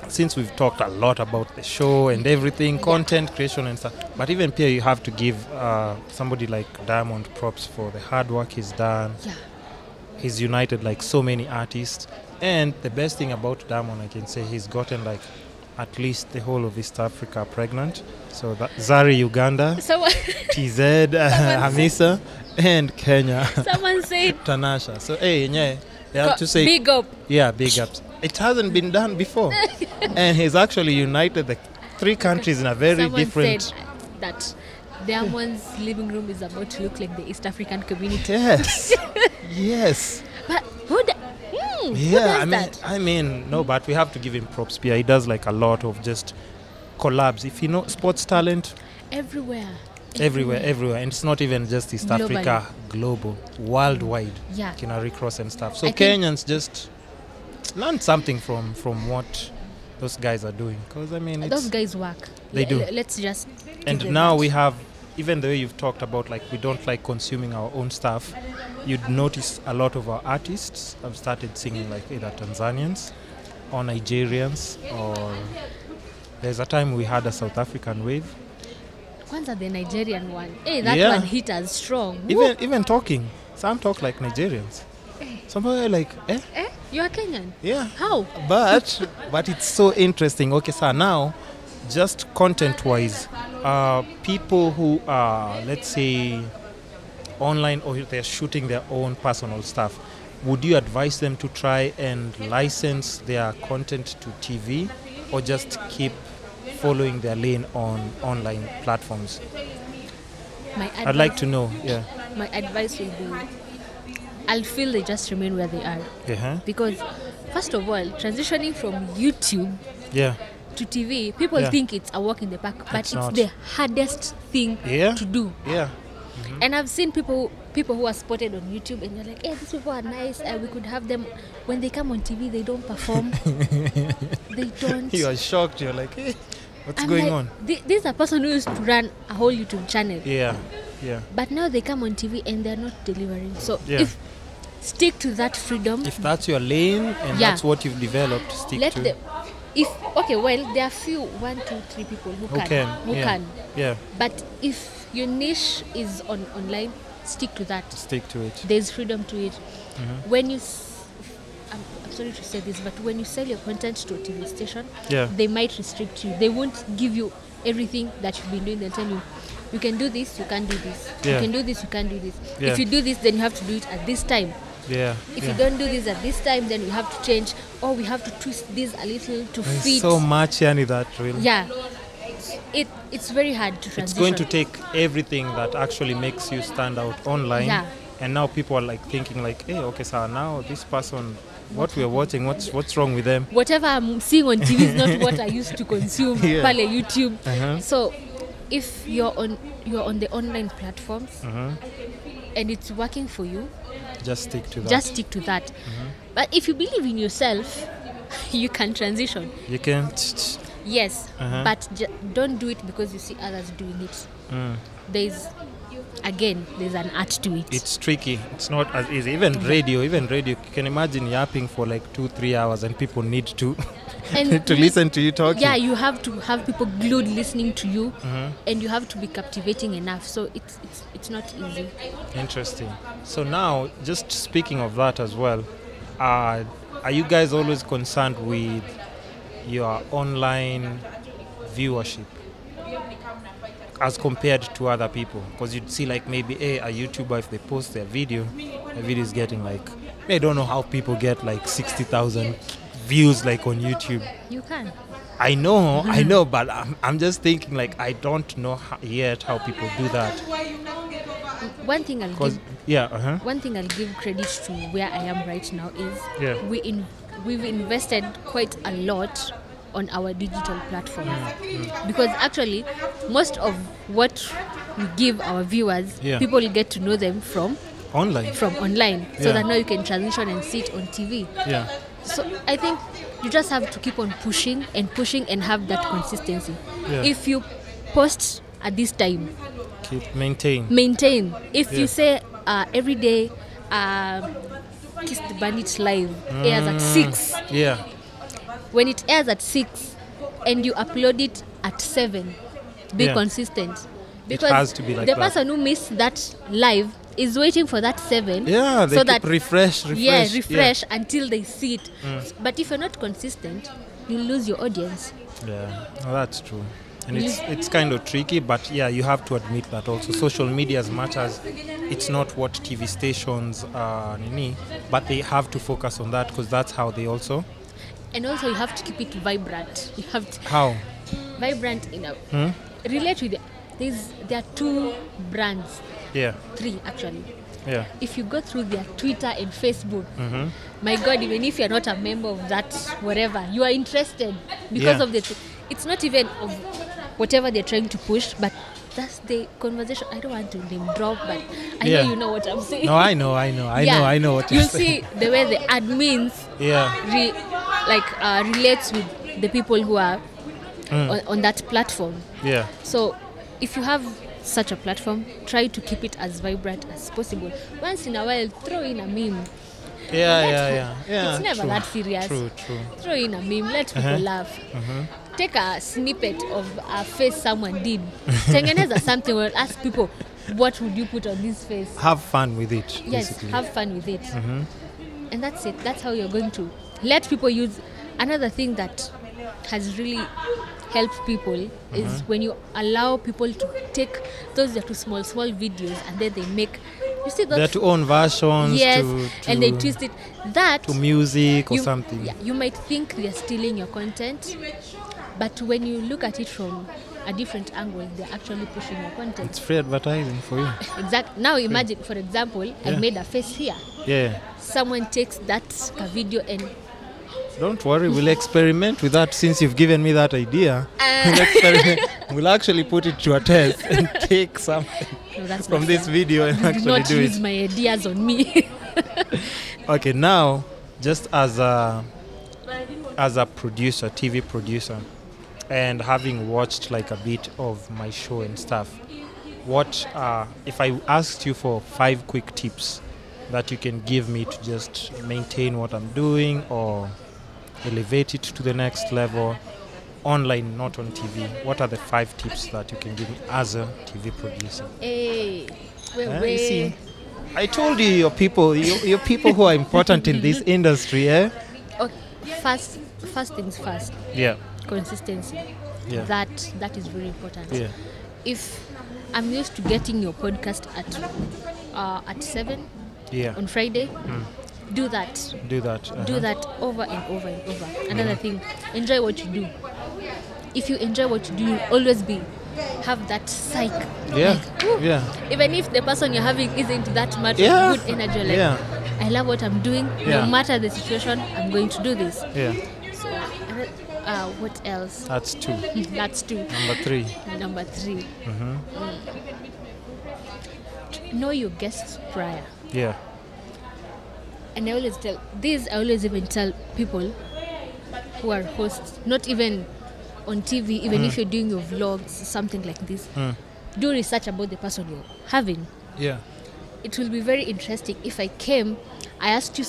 since we've talked a lot about the show and everything, content creation and stuff, but even Pierre, you have to give somebody like Diamond props for the hard work he's done. Yeah. He's united like so many artists, and the best thing about Diamond, I can say, he's gotten like at least the whole of East Africa pregnant. So that Zari Uganda, TZ, Hamisa, and Kenya. Someone said Tanasha. So hey, yeah, you have to say big up. Yeah, big ups. It hasn't been done before, and he's actually united the 3 countries in a very Someone different. Said that Diamond's living room is about to look like the East African community. Yes, yes. But who does that? I mean, no, but we have to give him props. Pia, he does like a lot of just collabs. If you know sports talent, everywhere, and it's not even just East Africa, global, worldwide. Yeah, Kina Rick Ross and stuff. So Kenyans just learn something from what those guys are doing, because I mean, those guys work. They do. Let's just. And now we have, even the way you've talked about, like, we don't like consuming our own stuff, you'd notice a lot of our artists have started singing like either Tanzanians or Nigerians, or there's a time we had a South African wave. Kwanza the Nigerian one. Hey, that one hit us strong. Even talking. Some talk like Nigerians. Somebody like, You are Kenyan? Yeah. How? But it's so interesting. Okay, so now, just content-wise, people who are, let's say, online, or they're shooting their own personal stuff, would you advise them to try and license their content to TV, or just keep following their lane on online platforms? I'd like to know. Yeah. My advice would be, I'll feel they just remain where they are. Uh-huh. Because, first of all, transitioning from YouTube to TV, people think it's a walk in the park, but it's the hardest thing to do. Yeah. Mm-hmm. And I've seen people who are spotted on YouTube, and you're like, hey, these people are nice. We could have them. When they come on TV, they don't perform. They don't. You are shocked. You're like, hey, what's going on? This is a person who used to run a whole YouTube channel. Yeah. But now they come on TV and they're not delivering. So if stick to that freedom. If that's your lane and that's what you've developed, stick to. There are few 1, 2, 3 people who can. Yeah. But if your niche is online, stick to that. Stick to it. There's freedom to it. Mm-hmm. When you, I'm sorry to say this, but when you sell your content to a TV station, they might restrict you. They won't give you everything that you've been doing. They'll tell you, you can do this, you can't do this. You can do this, you can't do this. If you do this, then you have to do it at this time. If you don't do this at this time, then we have to change, or we have to twist this a little to fit. So much, Yani, that really. Yeah. It's very hard to transition. It's going to take everything that actually makes you stand out online. Yeah. And now people are like thinking like, hey, okay, so now this person, what we're watching, what's wrong with them? Whatever I'm seeing on TV is not what I used to consume pale YouTube. Uh-huh. So if you're on the online platforms and it's working for you, just stick to that. Mm-hmm. But if you believe in yourself, you can transition. You can. Yes, but don't do it because you see others doing it. There's an art to it. It's tricky. It's not as easy. Even radio, you can imagine yapping for like 2-3 hours and people need to to listen to you talking. Yeah, you have to have people glued listening to you, and you have to be captivating enough. So it's not easy. Interesting. So now, just speaking of that as well, are you guys always concerned with your online viewership as compared to other people? Because you'd see like maybe a YouTuber, if they post their video is getting like, I don't know how people get like 60,000 views like on YouTube. You can. I know, but I'm just thinking like, I don't know yet how people do that. One thing I'll give credit to where I am right now is we've invested quite a lot on our digital platforms, because actually most of what we give our viewers, people get to know them from online, so that now you can transition and see it on TV. So I think you just have to keep on pushing and have that consistency. If you post at this time, maintain. If you say every day Kiss the Bandit live airs at 6, when it airs at 6 and you upload it at 7, be consistent. Because it has to be like the person who missed that live is waiting for that 7. Yeah, they so keep that refresh until they see it. But if you're not consistent, you lose your audience. Yeah, well, that's true. And it's kind of tricky, but yeah, you have to admit that also. Social media, as much as it's not what TV stations are, but they have to focus on that because that's how they also. And also you have to keep it vibrant. You have to how? Vibrant relate with there are 2 brands. Yeah. 3 actually. Yeah. If you go through their Twitter and Facebook, my God, even if you're not a member of that, whatever, you are interested because of it's not even of whatever they're trying to push, but that's the conversation. I don't want to name drop, but I know you know what I'm saying. No, I know what you're saying. You see the way the admins relates with the people who are on that platform. Yeah. So if you have such a platform, try to keep it as vibrant as possible. Once in a while, throw in a meme. Yeah. It's never that serious. True. Throw in a meme, let people laugh. Take a snippet of a face someone did. Tengeneza something or ask people, what would you put on this face? Have fun with it. Yes, basically. have fun with it. And that's it. That's how you're going to let people use. Another thing that has really helped people is when you allow people to take those are two small videos and then they make, you see those, their own versions. Yes, and they twist it that to music or something. Yeah, you might think they're stealing your content, but when you look at it from a different angle, they're actually pushing your content. It's free advertising for you. Exactly. Now imagine, for example, I made a face here. Yeah. Someone takes that video and... Don't worry, we'll experiment with that since you've given me that idea. We'll actually put it to a test and take something from this video and actually do it. Do not use my ideas on me. Okay, now, just as a producer, TV producer, and having watched like a bit of my show and stuff, what if I asked you for 5 quick tips that you can give me to just maintain what I'm doing or elevate it to the next level online, not on TV, what are the 5 tips that you can give me as a TV producer? Hey, you see, I told you your people who are important in this industry. Okay, first things first. Yeah. Consistency. Yeah. That is very important. Yeah. If I'm used to getting your podcast at 7 on Friday, do that. Do that over and over and over. Another thing, enjoy what you do. If you enjoy what you do, you'll always have that psych. Yeah. Even if the person you're having isn't that much good energy, I love what I'm doing. No matter the situation, I'm going to do this. Yeah. So, what else? That's 2. That's 2. Number 3. Know your guests prior. Yeah. And I always even tell people who are hosts, not even on TV, even if you're doing your vlogs, something like this, do research about the person you're having. Yeah. It will be very interesting if I came, I asked you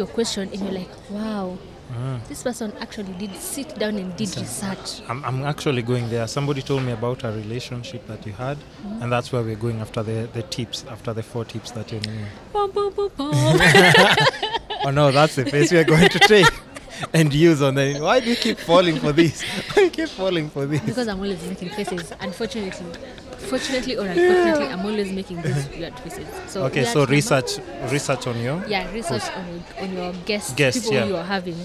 a question and you're like, wow, this person actually did sit down and did research. I'm actually going there. Somebody told me about a relationship that you had, and that's where we're going after the tips, after the 4 tips that you're doing. Oh no, that's the face we're going to take and use on the... Why do you keep falling for this? Because I'm always making faces, unfortunately. Fortunately or unfortunately, I'm always making these weird faces. So research on your... Yeah, research on your guests, people you are having.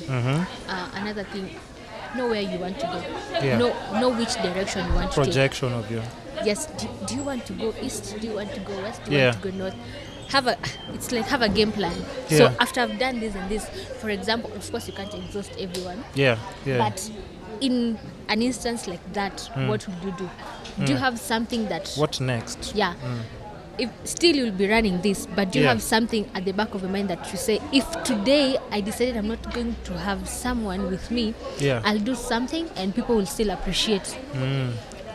Another thing, know where you want to go. Yeah. Know which direction you want to take. Projection of your... Yes, do you want to go east? Do you want to go west? Do you want to go north? Have a game plan. Yeah. So after I've done this and this, for example, of course you can't exhaust everyone. Yeah. But in an instance like that, what would you do? Do you have something that... What next? Yeah. If still you'll be running this, but do you have something at the back of your mind that you say, if today I decided I'm not going to have someone with me, I'll do something and people will still appreciate.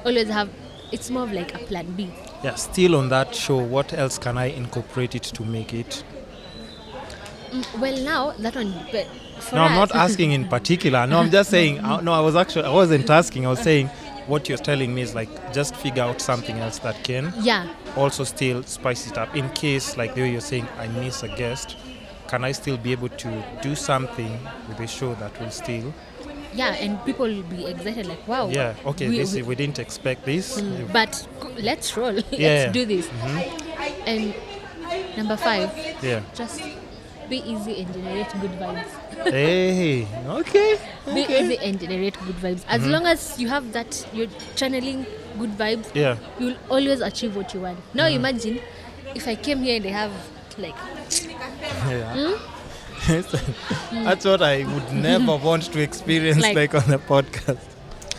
Always have... It's more of like a plan B. Yeah, still on that show, what else can I incorporate it to make it? Well, now that one, but No, I'm not asking in particular. No, I'm just saying. I wasn't asking. I was saying what you're telling me is like just figure out something else that can also still spice it up. In case, like the way you're saying, I miss a guest, can I still be able to do something with the show that will still... Yeah, and people will be excited like, wow. Yeah, okay, we didn't expect this. But let's roll. Let's do this. And number 5, just be easy and generate good vibes. Hey, okay. Be easy and generate good vibes. As long as you have that, you're channeling good vibes, you'll always achieve what you want. Now imagine if I came here and they have like... That's what I would never want to experience like on the podcast.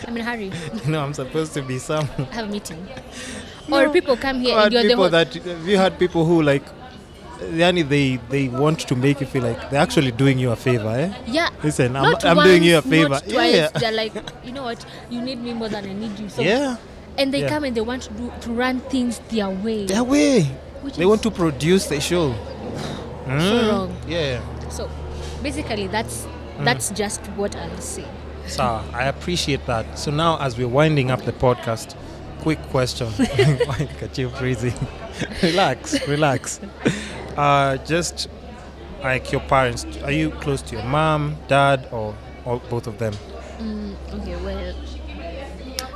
I'm in a hurry. No, I'm supposed to be some... I have a meeting. Or people come here and you're the whole... Have you had people who like... They want to make you feel like they're actually doing you a favor, eh? Yeah. Listen, I'm doing you a favor. Not twice. They're like, you know what? You need me more than I need you. So and they come and they want to run things their way. Their way. They want to produce the show. So wrong. Yeah. So basically that's just what I'll say. So I appreciate that. So now as we're winding up the podcast, quick question. Look at you freezing. Relax. Just like your parents, are you close to your mom, dad, or both of them? Okay, well,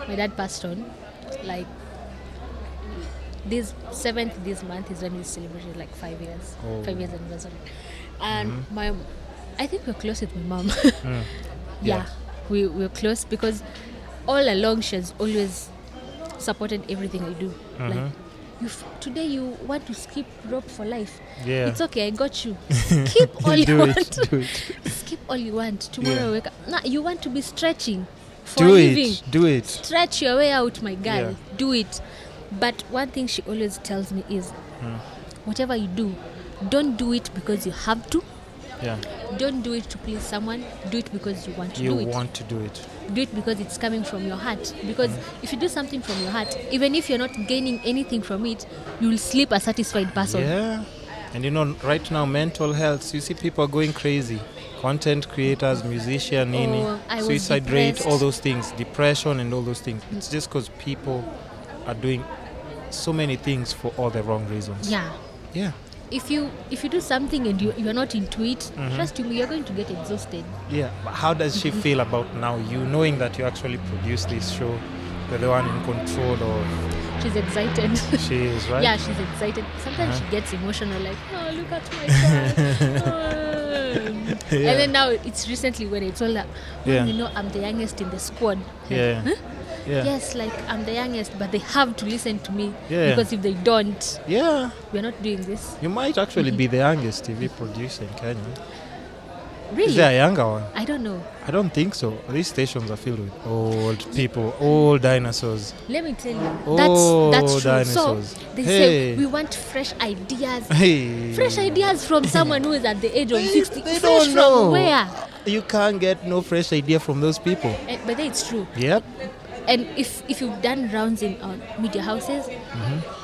my dad passed on. Like this month is when we celebrated like 5 years. 5 years anniversary. And I think we're close with my mom. We're close because all along she's always supported everything I do. Like today you want to skip rope for life. It's okay, I got you. Skip all you want. Skip all you want. Tomorrow wake up. Nah, you want to be stretching for a living. Do it. Stretch your way out, my girl. Do it. But one thing she always tells me is whatever you do, don't do it because you have to. Don't do it to please someone. Do it because you want to do it. You want to do it. Do it because it's coming from your heart. Because if you do something from your heart, even if you're not gaining anything from it, you'll sleep a satisfied person. Yeah. And you know, right now, mental health, you see people going crazy. Content creators, musicians, suicide rate, all those things, depression and all those things. It's just because people are doing so many things for all the wrong reasons. Yeah. If you do something and you're not into it, trust me, you're going to get exhausted. Yeah. But how does she feel about now, you knowing that you actually produce this show, you're the one in control of... She's excited. She is, right? Yeah, she's excited. Sometimes she gets emotional, like, oh, look at my son. And then now, it's recently when I told her, you know, I'm the youngest in the squad. Like, yes, like I'm the youngest, but they have to listen to me because if they don't, we're not doing this. You might actually be the youngest TV producer in Kenya. Really? Is there a younger one? I don't know. I don't think so. These stations are filled with old people, old dinosaurs. Let me tell you, that's true. Dinosaurs. So they say we want fresh ideas. Fresh ideas from someone who is at the age of 60. They fresh don't know. From where? You can't get no fresh idea from those people. But it's true. Yep. And if you've done rounds in media houses,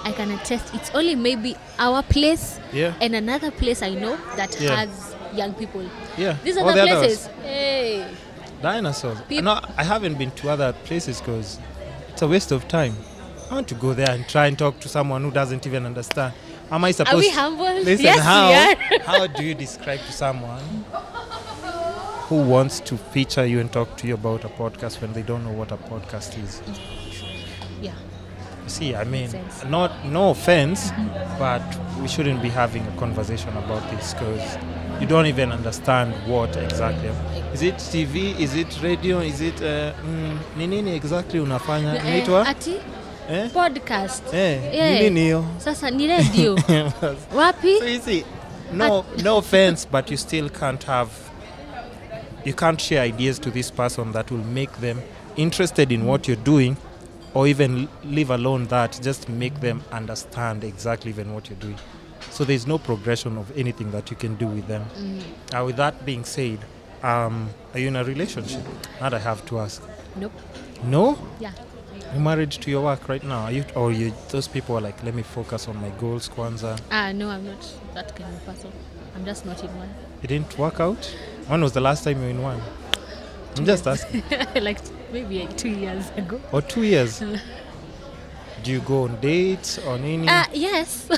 I can attest it's only maybe our place and another place I know that has young people. Yeah. These are the places. Hey. Dinosaurs. No, I haven't been to other places because it's a waste of time. I want to go there and try and talk to someone who doesn't even understand. Am I supposed to... Are we humble? Listen, yes, we are. How do you describe to someone who wants to feature you and talk to you about a podcast when they don't know what a podcast is? Yeah. See, I mean, no offense, but we shouldn't be having a conversation about this because you don't even understand what exactly. Is it TV? Is it radio? Is it nini exactly unafanya? Inaitwa? Ati? Podcast. Nini hiyo? Sasa ni radio. Wapi? So you see, no offense, but you still can't have... You can't share ideas to this person that will make them interested in what you're doing, or even leave alone that, just make them understand exactly even what you're doing. So there's no progression of anything that you can do with them. With that being said, are you in a relationship? That I have to ask. Nope. No? Yeah. You're married to your work right now? Are you those people are like, let me focus on my goals, Kwanzaa? No, I'm not that kind of person. I'm just not in one. It didn't work out? When was the last time you were in one? I'm just asking. Like maybe 2 years ago. Or 2 years? Do you go on dates or any? Yes.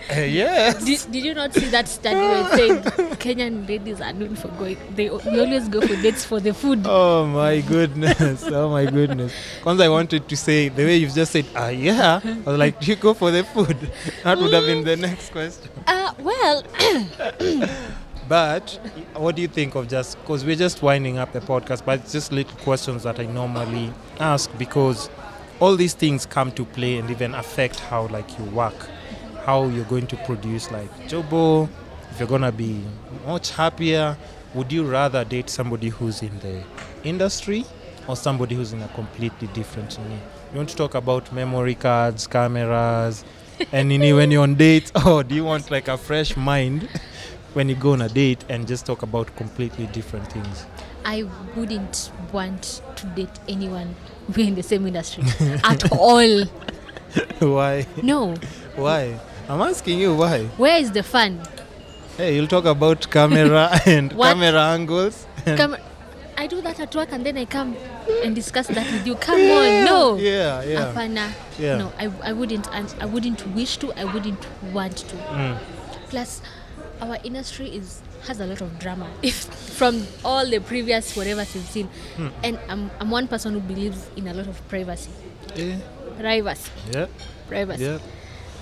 Yes. Did you not see that study where it said Kenyan ladies are known for going? We always go for dates for the food. Oh my goodness! Oh my goodness! Once I wanted to say the way you've just said, yeah. I was like, do you go for the food? That would have been the next question. Well. But what do you think of just, because we're just winding up the podcast, but it's just little questions that I normally ask, because all these things come to play and even affect how like you work, how you're going to produce like Jobo, if you're going to be much happier. Would you rather date somebody who's in the industry or somebody who's in a completely different niche? You want to talk about memory cards, cameras, and when you're on dates, or do you want like a fresh mind when you go on a date and just talk about completely different things? I wouldn't want to date anyone we're in the same industry at all. Why? No. Why? I'm asking you why. Where is the fun? Hey, you'll talk about camera and camera angles. I do that at work and then I come and discuss that with you. Come on, no. Yeah. Apana. Yeah. No, I wouldn't, and I wouldn't wish to. I wouldn't want to. Plus, our industry has a lot of drama. From all the previous whatever we've seen, and I'm one person who believes in a lot of privacy. Privacy. Yeah. Privacy. Yeah.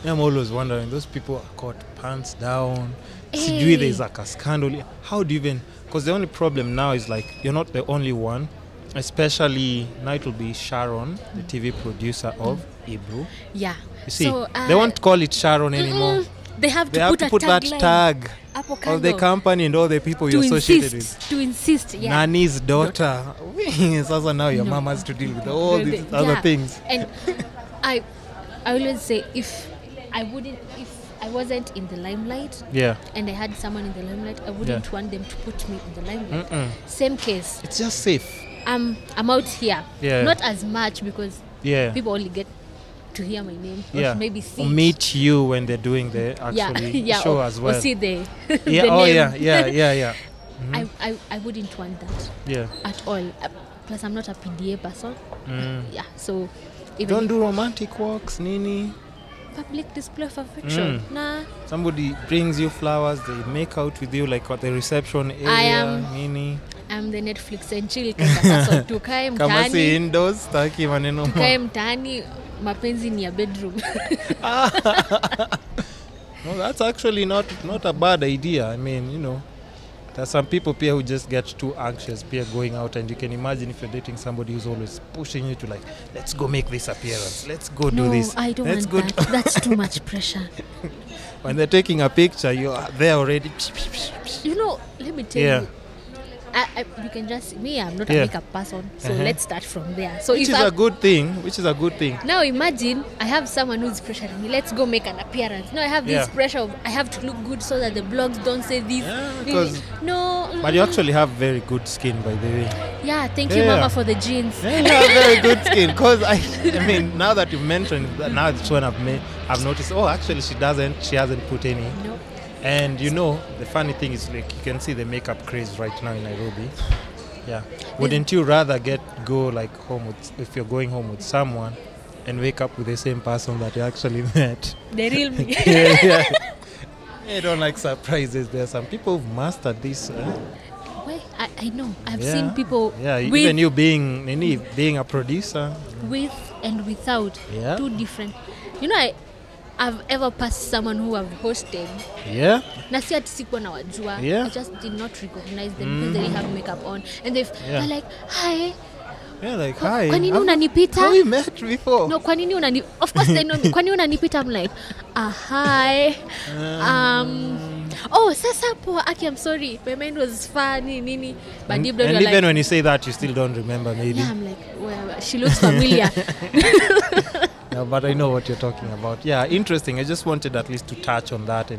I'm always wondering, those people are caught pants down. Sijui there's like a scandal. How do you even? Because the only problem now is like you're not the only one. Especially now it will be Sharon, the TV producer of Ibru. Yeah. You see, they won't call it Sharon anymore. They have to put that tag of the company and all the people you're associated with. To insist, yeah. Nanny's daughter. Sasa now your mom has to deal with all these other things. And I always say if I wasn't in the limelight, and I had someone in the limelight, I wouldn't want them to put me in the limelight. Same case. It's just safe. I'm out here. Not as much because people only get to hear my name, or maybe see, or meet you when they're doing the show as well. Or see the name. I wouldn't want that at all. Plus, I'm not a PDA person. So even don't do romantic walks, Nini. Public display of affection. Nah. Somebody brings you flowers, they make out with you like at the reception area. Nini. I'm the Netflix and chill kind of person. Tukae mtaani. Kama si indoors, taki maneno. Tukae mtaani, mapenzi ni ya bedroom. No, that's actually not a bad idea. I mean, there's some people here who just get too anxious here going out, and you can imagine if you're dating somebody who's always pushing you to like, let's go make this appearance, let's go do this. No, I don't want that. That's too much pressure. When they're taking a picture, you are there already. Let me tell you. You can just me. I'm not a makeup person, so let's start from there. So which is a good thing. Now imagine I have someone who's pressuring me. Let's go make an appearance. No, I have this pressure of I have to look good so that the blogs don't say this. But you actually have very good skin, by the way. Yeah, thank you, Mama, for the jeans. You have very good skin. Because I mean, now that you've mentioned that, now it's when I've noticed. Oh, actually, she hasn't put any. No. And the funny thing is, like, you can see the makeup craze right now in Nairobi. Yeah. Wouldn't you rather go like home if you're going home with someone and wake up with the same person that you actually met? The real me. I don't like surprises. There are some people who've mastered this. Well, I know. I've seen people. Yeah, even you being a producer. With and without. Yeah. Two different. I've ever passed someone who I've hosted. Yeah. Na si ati sikuwa na wajua. I just did not recognize them because they didn't have makeup on. And they're like, hi. Yeah, like, hi. Kwa nini unanipita? How we met before? No, kwa nini of course they know me. Kwa nini unanipita? I'm like, hi. Oh, sasa po, Aki, I'm sorry. My mind was funny, nini. But and even when you say that, you still don't remember, maybe. Yeah, I'm like, well, she looks familiar. No, but I know what you're talking about. Yeah, interesting. I just wanted at least to touch on that.